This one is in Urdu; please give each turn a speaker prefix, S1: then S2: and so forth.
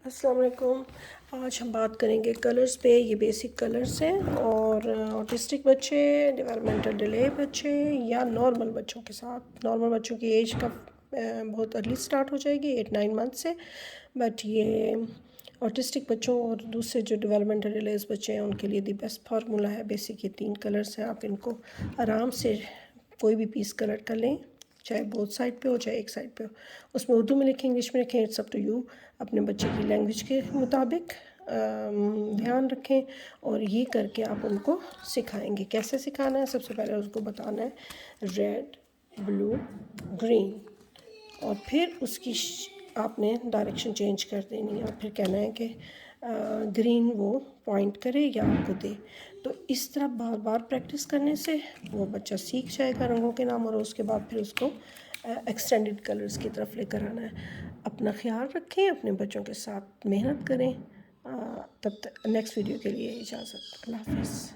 S1: السلام علیکم. آج ہم بات کریں گے کلرز پہ. یہ بیسک کلرز ہیں اور آٹسٹک بچے، ڈیولپمنٹل ڈیلے بچے یا نارمل بچوں کے ساتھ. نارمل بچوں کی ایج کا بہت ارلی سٹارٹ ہو جائے گی 8-9 منتھ سے، بٹ یہ آٹسٹک بچوں اور دوسرے جو ڈیولپمنٹل ڈیلیز بچے ہیں ان کے لیے دی بیسٹ فارمولا ہے. بیسک یہ 3 کلرز ہیں. آپ ان کو آرام سے کوئی بھی پیس کلر کر لیں، چاہے بوتھ سائڈ پہ ہو چاہے ایک سائڈ پہ ہو. اس میں اردو میں لکھیں، انگلش میں لکھیں، اٹس اپ ٹو یو. اپنے بچے کی لینگویج کے مطابق دھیان رکھیں اور یہ کر کے آپ ان کو سکھائیں گے. کیسے سکھانا ہے؟ سب سے پہلے اس کو بتانا ہے ریڈ، بلو، گرین، اور پھر اس کی آپ نے ڈائریکشن چینج کر دینی ہے اور پھر کہنا ہے کہ گرین وہ پوائنٹ کرے یا آپ کو دے. تو اس طرح بار بار پریکٹس کرنے سے وہ بچہ سیکھ جائے گا رنگوں کے نام، اور اس کے بعد پھر اس کو ایکسٹینڈڈ کلرز کی طرف لے کر آنا ہے. اپنا خیال رکھیں، اپنے بچوں کے ساتھ محنت کریں. تب تک نیکسٹ ویڈیو کے لیے اجازت. اللہ حافظ.